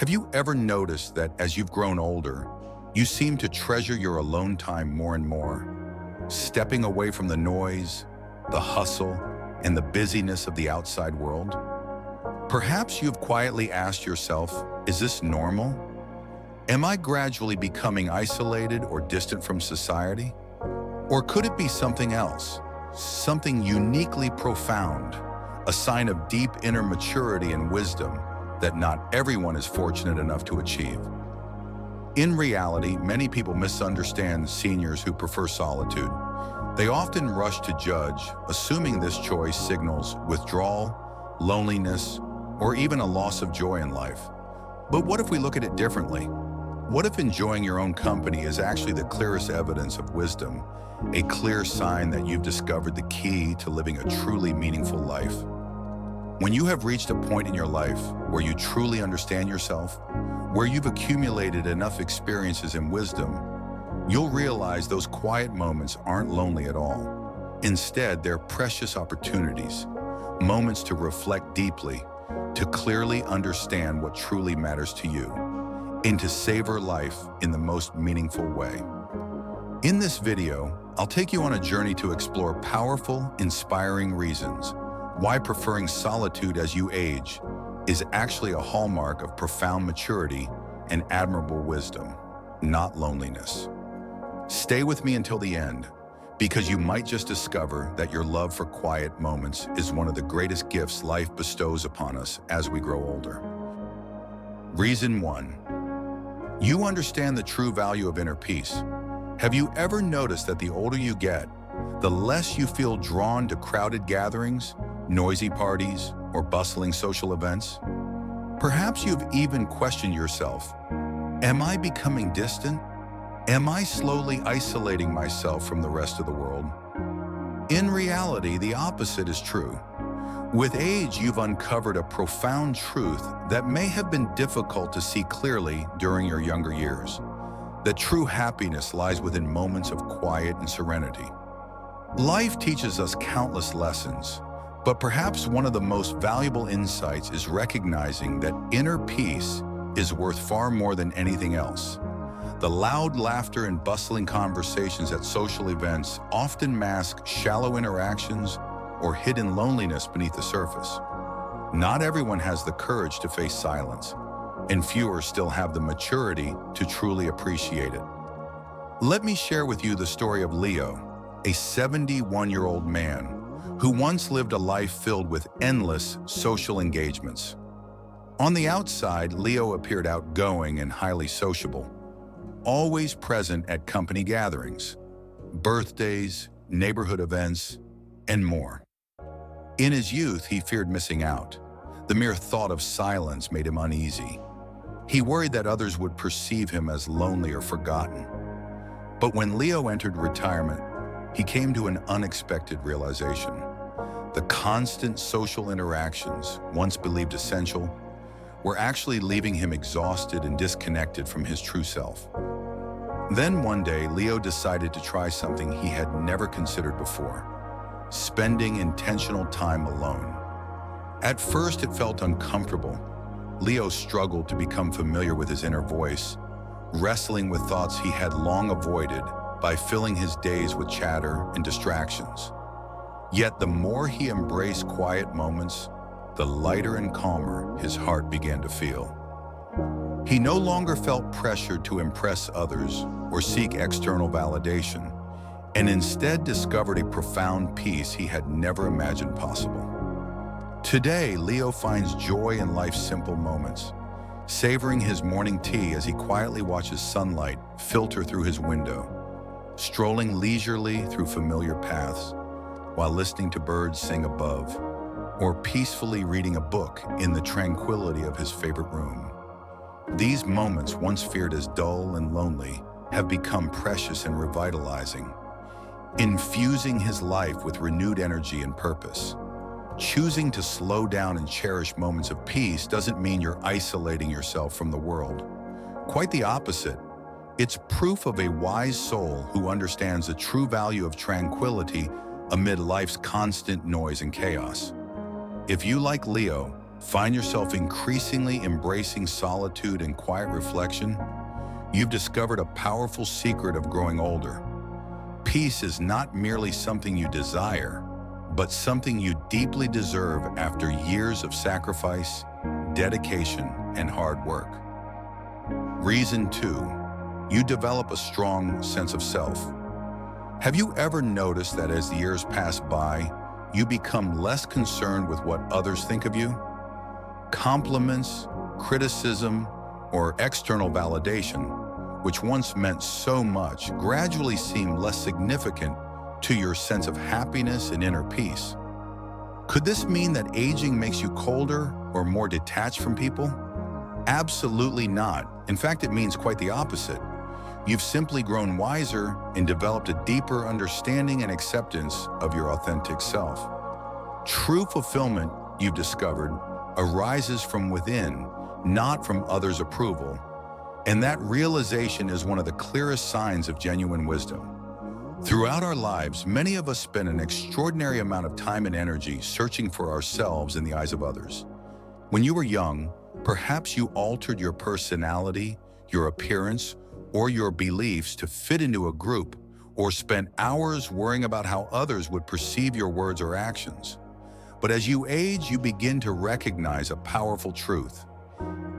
Have you ever noticed that as you've grown older, you seem to treasure your alone time more and more, stepping away from the noise, the hustle, and the busyness of the outside world? Perhaps you've quietly asked yourself, is this normal? Am I gradually becoming isolated or distant from society? Or could it be something else, something uniquely profound, a sign of deep inner maturity and wisdom that not everyone is fortunate enough to achieve? In reality, many people misunderstand seniors who prefer solitude. They often rush to judge, assuming this choice signals withdrawal, loneliness, or even a loss of joy in life. But what if we look at it differently? What if enjoying your own company is actually the clearest evidence of wisdom, a clear sign that you've discovered the key to living a truly meaningful life? When you have reached a point in your life where you truly understand yourself, where you've accumulated enough experiences and wisdom, you'll realize those quiet moments aren't lonely at all. Instead, they're precious opportunities, moments to reflect deeply, to clearly understand what truly matters to you, and to savor life in the most meaningful way. In this video, I'll take you on a journey to explore powerful, inspiring reasons why preferring solitude as you age is actually a hallmark of profound maturity and admirable wisdom, not loneliness. Stay with me until the end, because you might just discover that your love for quiet moments is one of the greatest gifts life bestows upon us as we grow older. Reason 1. You understand the true value of inner peace. Have you ever noticed that the older you get, the less you feel drawn to crowded gatherings, noisy parties, or bustling social events? Perhaps you've even questioned yourself. Am I becoming distant? Am I slowly isolating myself from the rest of the world? In reality, the opposite is true. With age, you've uncovered a profound truth that may have been difficult to see clearly during your younger years. That true happiness lies within moments of quiet and serenity. Life teaches us countless lessons, but perhaps one of the most valuable insights is recognizing that inner peace is worth far more than anything else. The loud laughter and bustling conversations at social events often mask shallow interactions or hidden loneliness beneath the surface. Not everyone has the courage to face silence, and fewer still have the maturity to truly appreciate it. Let me share with you the story of Leo, a 71-year-old man who once lived a life filled with endless social engagements. On the outside, Leo appeared outgoing and highly sociable, always present at company gatherings, birthdays, neighborhood events, and more. In his youth, he feared missing out. The mere thought of silence made him uneasy. He worried that others would perceive him as lonely or forgotten. But when Leo entered retirement, he came to an unexpected realization. The constant social interactions, once believed essential, were actually leaving him exhausted and disconnected from his true self. Then one day, Leo decided to try something he had never considered before: spending intentional time alone. At first, it felt uncomfortable. Leo struggled to become familiar with his inner voice, wrestling with thoughts he had long avoided by filling his days with chatter and distractions. Yet the more he embraced quiet moments, the lighter and calmer his heart began to feel. He no longer felt pressured to impress others or seek external validation, and instead discovered a profound peace he had never imagined possible. Today, Leo finds joy in life's simple moments, savoring his morning tea as he quietly watches sunlight filter through his window, strolling leisurely through familiar paths while listening to birds sing above, or peacefully reading a book in the tranquility of his favorite room. These moments, once feared as dull and lonely, have become precious and revitalizing, infusing his life with renewed energy and purpose. Choosing to slow down and cherish moments of peace doesn't mean you're isolating yourself from the world. Quite the opposite. It's proof of a wise soul who understands the true value of tranquility amid life's constant noise and chaos. If you, like Leo, Find yourself increasingly embracing solitude and quiet reflection? You've discovered a powerful secret of growing older. Peace is not merely something you desire, but something you deeply deserve after years of sacrifice, dedication, and hard work. Reason 2, you develop a strong sense of self. Have you ever noticed that as the years pass by, you become less concerned with what others think of you? Compliments, criticism, or external validation, which once meant so much, gradually seem less significant to your sense of happiness and inner peace. Could this mean that aging makes you colder or more detached from people? Absolutely not. In fact, it means quite the opposite. You've simply grown wiser and developed a deeper understanding and acceptance of your authentic self. True fulfillment, you've discovered, arises from within, not from others' approval. And that realization is one of the clearest signs of genuine wisdom. Throughout our lives, many of us spend an extraordinary amount of time and energy searching for ourselves in the eyes of others. When you were young, perhaps you altered your personality, your appearance, or your beliefs to fit into a group, or spent hours worrying about how others would perceive your words or actions. But as you age, you begin to recognize a powerful truth.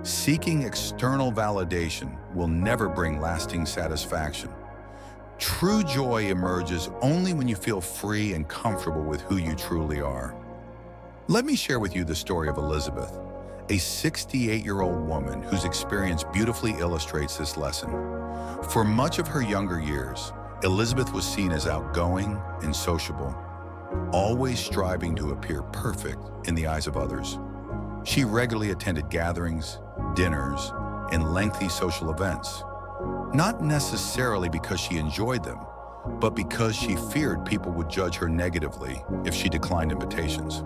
Seeking external validation will never bring lasting satisfaction. True joy emerges only when you feel free and comfortable with who you truly are. Let me share with you the story of Elizabeth, a 68-year-old woman whose experience beautifully illustrates this lesson. For much of her younger years, Elizabeth was seen as outgoing and sociable, always striving to appear perfect in the eyes of others. She regularly attended gatherings, dinners, and lengthy social events, not necessarily because she enjoyed them, but because she feared people would judge her negatively if she declined invitations.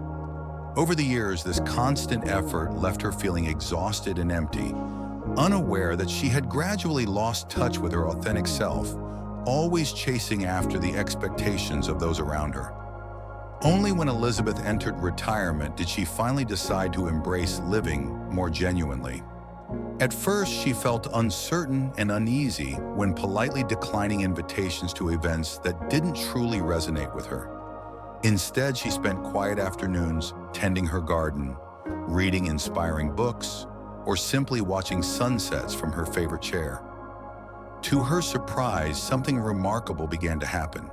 Over the years, this constant effort left her feeling exhausted and empty, unaware that she had gradually lost touch with her authentic self, always chasing after the expectations of those around her. Only when Elizabeth entered retirement did she finally decide to embrace living more genuinely. At first, she felt uncertain and uneasy when politely declining invitations to events that didn't truly resonate with her. Instead, she spent quiet afternoons tending her garden, reading inspiring books, or simply watching sunsets from her favorite chair. To her surprise, something remarkable began to happen.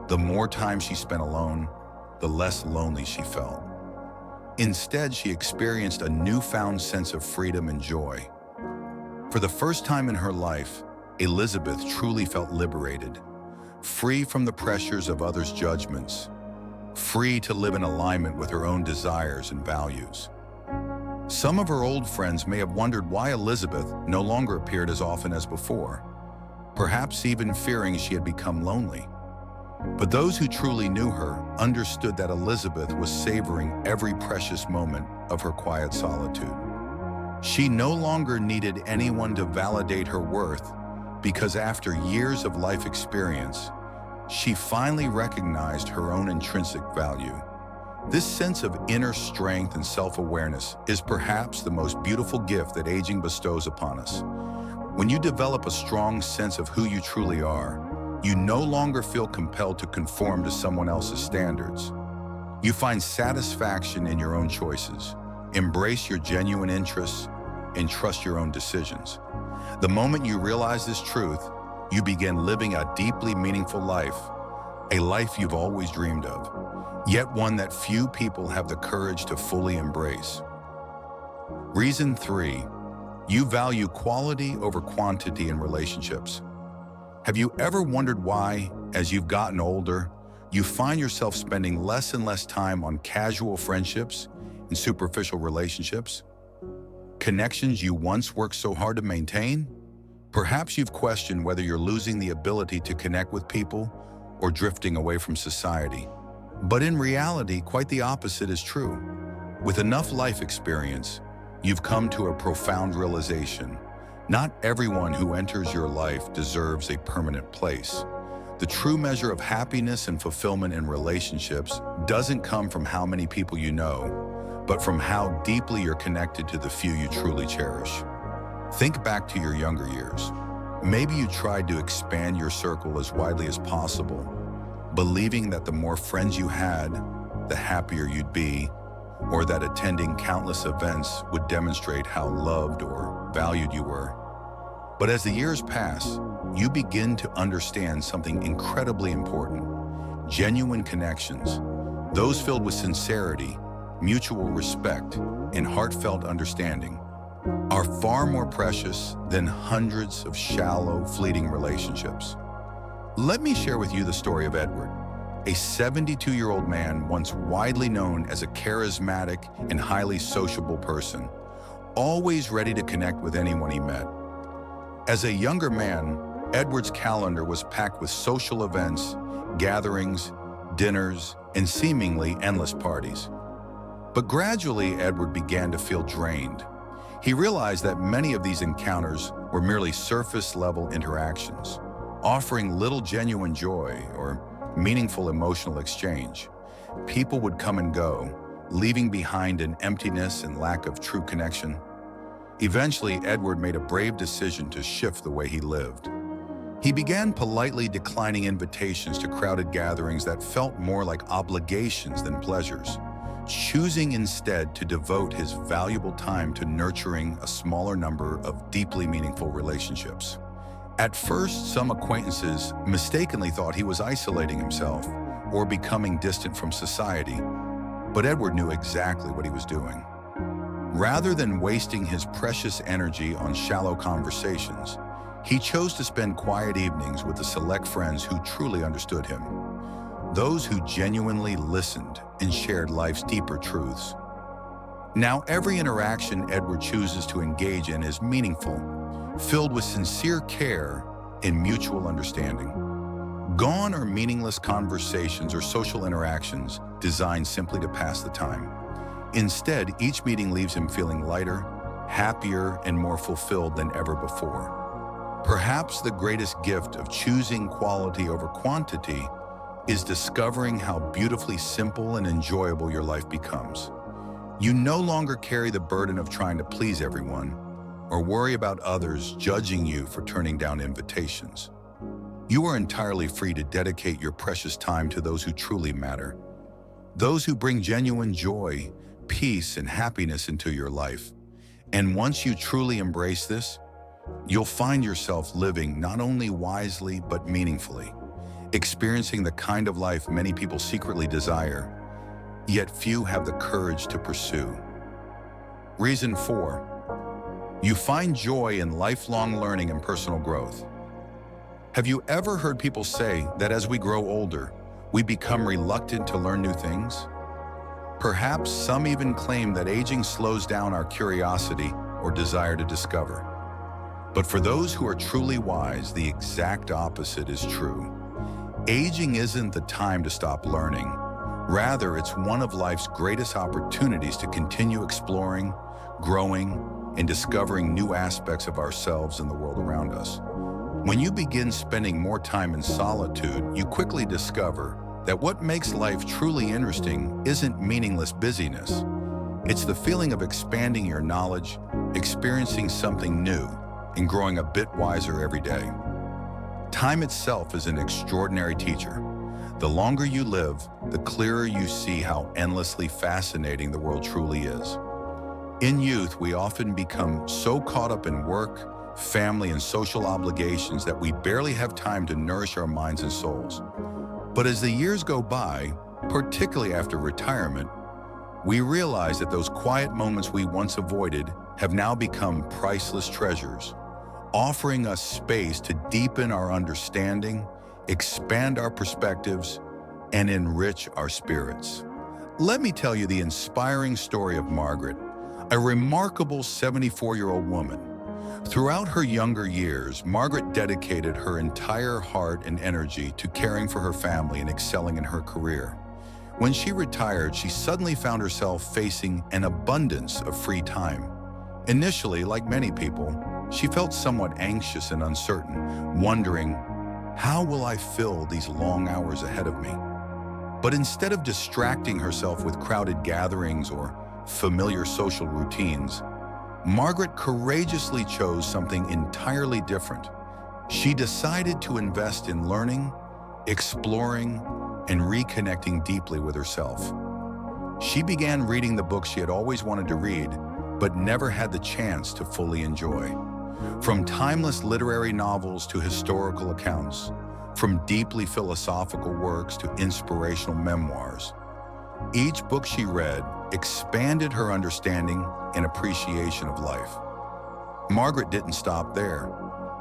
The more time she spent alone, the less lonely she felt. Instead, she experienced a newfound sense of freedom and joy. For the first time in her life, Elizabeth truly felt liberated, free from the pressures of others' judgments, free to live in alignment with her own desires and values. Some of her old friends may have wondered why Elizabeth no longer appeared as often as before, perhaps even fearing she had become lonely. But those who truly knew her understood that Elizabeth was savoring every precious moment of her quiet solitude. She no longer needed anyone to validate her worth because after years of life experience, she finally recognized her own intrinsic value. This sense of inner strength and self-awareness is perhaps the most beautiful gift that aging bestows upon us. When you develop a strong sense of who you truly are, you no longer feel compelled to conform to someone else's standards. You find satisfaction in your own choices, embrace your genuine interests, and trust your own decisions. The moment you realize this truth, you begin living a deeply meaningful life, a life you've always dreamed of, yet one that few people have the courage to fully embrace. Reason 3, you value quality over quantity in relationships. Have you ever wondered why, as you've gotten older, you find yourself spending less and less time on casual friendships and superficial relationships? Connections you once worked so hard to maintain? Perhaps you've questioned whether you're losing the ability to connect with people or drifting away from society. But in reality, quite the opposite is true. With enough life experience, you've come to a profound realization. Not everyone who enters your life deserves a permanent place. The true measure of happiness and fulfillment in relationships doesn't come from how many people you know, but from how deeply you're connected to the few you truly cherish. Think back to your younger years. Maybe you tried to expand your circle as widely as possible, believing that the more friends you had, the happier you'd be, or that attending countless events would demonstrate how loved or valued you were. But as the years pass, you begin to understand something incredibly important. Genuine connections, those filled with sincerity, mutual respect, and heartfelt understanding, are far more precious than hundreds of shallow, fleeting relationships. Let me share with you the story of Edward, a 72-year-old man once widely known as a charismatic and highly sociable person, always ready to connect with anyone he met. As a younger man, Edward's calendar was packed with social events, gatherings, dinners, and seemingly endless parties. But gradually, Edward began to feel drained. He realized that many of these encounters were merely surface-level interactions, offering little genuine joy or meaningful emotional exchange. People would come and go, leaving behind an emptiness and lack of true connection. Eventually, Edward made a brave decision to shift the way he lived. He began politely declining invitations to crowded gatherings that felt more like obligations than pleasures, choosing instead to devote his valuable time to nurturing a smaller number of deeply meaningful relationships. At first, some acquaintances mistakenly thought he was isolating himself or becoming distant from society, but Edward knew exactly what he was doing. Rather than wasting his precious energy on shallow conversations, he chose to spend quiet evenings with the select friends who truly understood him, those who genuinely listened and shared life's deeper truths. Now, every interaction Edward chooses to engage in is meaningful, filled with sincere care and mutual understanding. Gone are meaningless conversations or social interactions designed simply to pass the time. Instead, each meeting leaves him feeling lighter, happier, and more fulfilled than ever before. Perhaps the greatest gift of choosing quality over quantity is discovering how beautifully simple and enjoyable your life becomes. You no longer carry the burden of trying to please everyone or worry about others judging you for turning down invitations. You are entirely free to dedicate your precious time to those who truly matter, those who bring genuine joy, peace, and happiness into your life. And once you truly embrace this, you'll find yourself living not only wisely but meaningfully, experiencing the kind of life many people secretly desire, yet few have the courage to pursue. Reason 4. You find joy in lifelong learning and personal growth. Have you ever heard people say that as we grow older, we become reluctant to learn new things? Perhaps some even claim that aging slows down our curiosity or desire to discover. But for those who are truly wise, the exact opposite is true. Aging isn't the time to stop learning. Rather, it's one of life's greatest opportunities to continue exploring, growing, and discovering new aspects of ourselves and the world around us. When you begin spending more time in solitude, you quickly discover that what makes life truly interesting isn't meaningless busyness. It's the feeling of expanding your knowledge, experiencing something new, and growing a bit wiser every day. Time itself is an extraordinary teacher. The longer you live, the clearer you see how endlessly fascinating the world truly is. In youth, we often become so caught up in work, family, and social obligations that we barely have time to nourish our minds and souls. But as the years go by, particularly after retirement, we realize that those quiet moments we once avoided have now become priceless treasures, offering us space to deepen our understanding, expand our perspectives, and enrich our spirits. Let me tell you the inspiring story of Margaret, a remarkable 74-year-old woman. Throughout her younger years, Margaret dedicated her entire heart and energy to caring for her family and excelling in her career. When she retired, she suddenly found herself facing an abundance of free time. Initially, like many people, she felt somewhat anxious and uncertain, wondering, how will I fill these long hours ahead of me? But instead of distracting herself with crowded gatherings or familiar social routines, Margaret courageously chose something entirely different. She decided to invest in learning, exploring, and reconnecting deeply with herself. She began reading the books she had always wanted to read, but never had the chance to fully enjoy. From timeless literary novels to historical accounts, from deeply philosophical works to inspirational memoirs, each book she read expanded her understanding and appreciation of life. Margaret didn't stop there.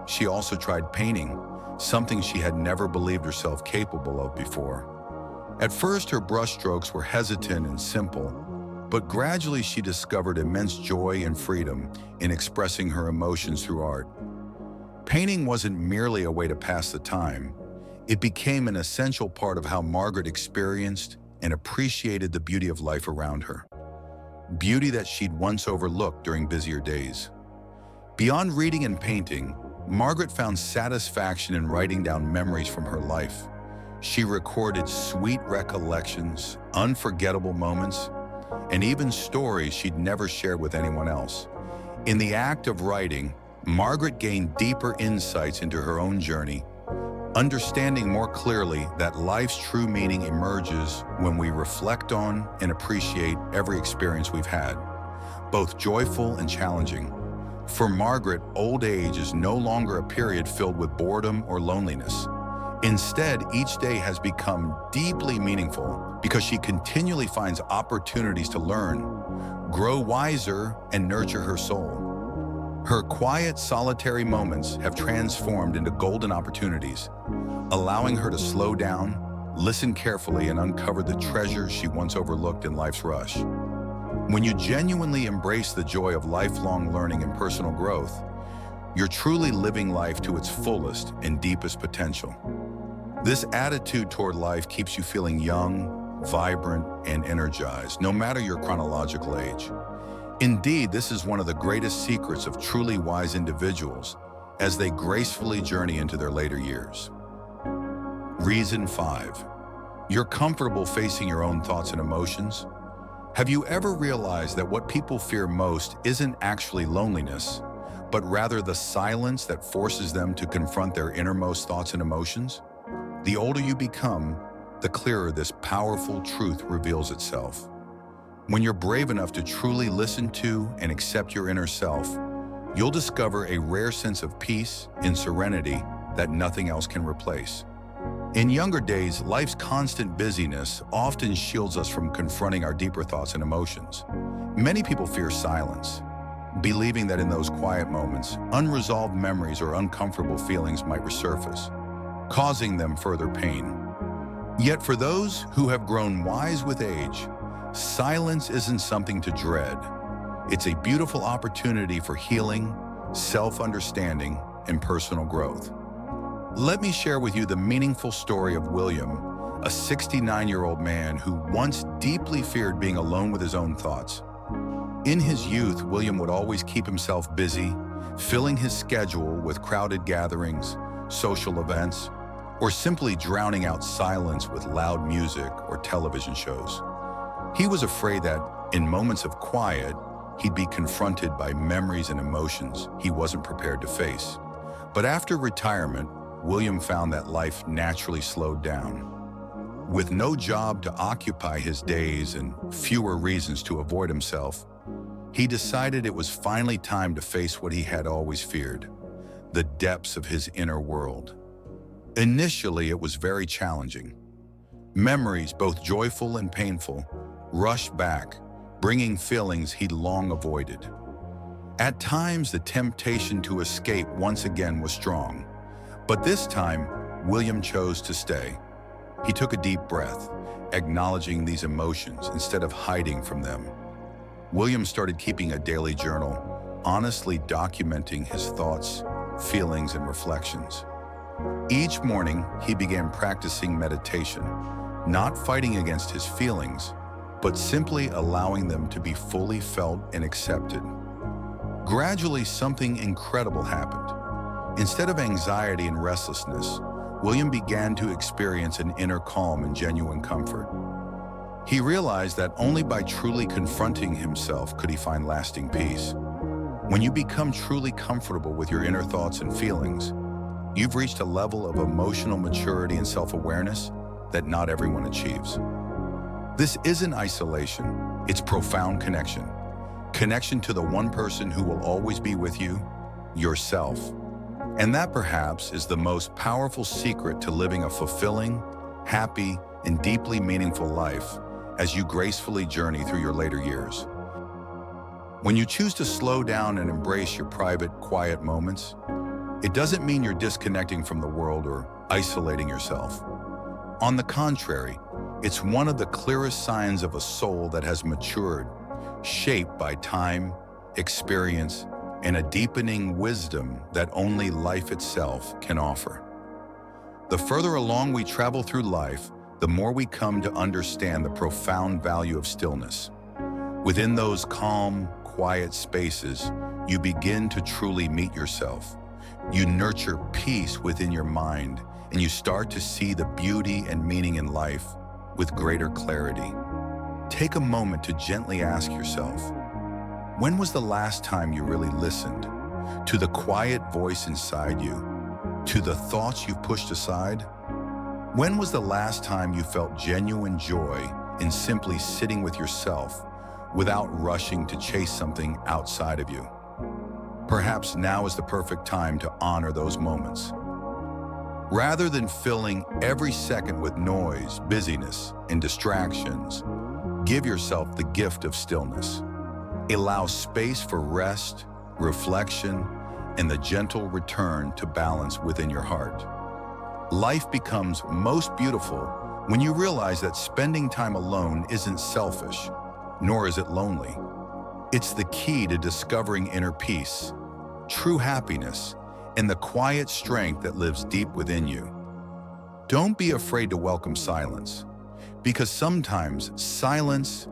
She also tried painting, something she had never believed herself capable of before. At first, her brushstrokes were hesitant and simple, but gradually she discovered immense joy and freedom in expressing her emotions through art. Painting wasn't merely a way to pass the time. It became an essential part of how Margaret experienced and appreciated the beauty of life around her. Beauty that she'd once overlooked during busier days. Beyond reading and painting, Margaret found satisfaction in writing down memories from her life. She recorded sweet recollections, unforgettable moments, and even stories she'd never shared with anyone else. In the act of writing, Margaret gained deeper insights into her own journey, understanding more clearly that life's true meaning emerges when we reflect on and appreciate every experience we've had, both joyful and challenging. For Margaret, old age is no longer a period filled with boredom or loneliness. Instead, each day has become deeply meaningful because she continually finds opportunities to learn, grow wiser, and nurture her soul. Her quiet, solitary moments have transformed into golden opportunities, allowing her to slow down, listen carefully, and uncover the treasures she once overlooked in life's rush. When you genuinely embrace the joy of lifelong learning and personal growth, you're truly living life to its fullest and deepest potential. This attitude toward life keeps you feeling young, vibrant, and energized, no matter your chronological age. Indeed, this is one of the greatest secrets of truly wise individuals as they gracefully journey into their later years. Reason 5. You're comfortable facing your own thoughts and emotions? Have you ever realized that what people fear most isn't actually loneliness, but rather the silence that forces them to confront their innermost thoughts and emotions? The older you become, the clearer this powerful truth reveals itself. When you're brave enough to truly listen to and accept your inner self, you'll discover a rare sense of peace and serenity that nothing else can replace. In younger days, life's constant busyness often shields us from confronting our deeper thoughts and emotions. Many people fear silence, believing that in those quiet moments, unresolved memories or uncomfortable feelings might resurface, causing them further pain. Yet for those who have grown wise with age, silence isn't something to dread. It's a beautiful opportunity for healing, self-understanding, and personal growth. Let me share with you the meaningful story of William, a 69-year-old man who once deeply feared being alone with his own thoughts. In his youth, William would always keep himself busy, filling his schedule with crowded gatherings, social events, or simply drowning out silence with loud music or television shows. He was afraid that, in moments of quiet, he'd be confronted by memories and emotions he wasn't prepared to face. But after retirement, William found that life naturally slowed down. With no job to occupy his days and fewer reasons to avoid himself, he decided it was finally time to face what he had always feared, the depths of his inner world. Initially, it was very challenging. Memories, both joyful and painful, rushed back, bringing feelings he'd long avoided. At times, the temptation to escape once again was strong. But this time, William chose to stay. He took a deep breath, acknowledging these emotions instead of hiding from them. William started keeping a daily journal, honestly documenting his thoughts, feelings, and reflections. Each morning, he began practicing meditation, not fighting against his feelings, but simply allowing them to be fully felt and accepted. Gradually, something incredible happened. Instead of anxiety and restlessness, William began to experience an inner calm and genuine comfort. He realized that only by truly confronting himself could he find lasting peace. When you become truly comfortable with your inner thoughts and feelings, you've reached a level of emotional maturity and self-awareness that not everyone achieves. This isn't isolation, it's profound connection. Connection to the one person who will always be with you, yourself. And that perhaps is the most powerful secret to living a fulfilling, happy, and deeply meaningful life as you gracefully journey through your later years. When you choose to slow down and embrace your private, quiet moments, it doesn't mean you're disconnecting from the world or isolating yourself. On the contrary, it's one of the clearest signs of a soul that has matured, shaped by time, experience, and a deepening wisdom that only life itself can offer. The further along we travel through life, the more we come to understand the profound value of stillness. Within those calm, quiet spaces, you begin to truly meet yourself. You nurture peace within your mind, and you start to see the beauty and meaning in life with greater clarity. Take a moment to gently ask yourself, when was the last time you really listened to the quiet voice inside you, to the thoughts you've pushed aside? When was the last time you felt genuine joy in simply sitting with yourself without rushing to chase something outside of you? Perhaps now is the perfect time to honor those moments. Rather than filling every second with noise, busyness, and distractions, give yourself the gift of stillness. Allow space for rest, reflection, and the gentle return to balance within your heart. Life becomes most beautiful when you realize that spending time alone isn't selfish, nor is it lonely. It's the key to discovering inner peace, true happiness, and the quiet strength that lives deep within you. Don't be afraid to welcome silence, because sometimes silence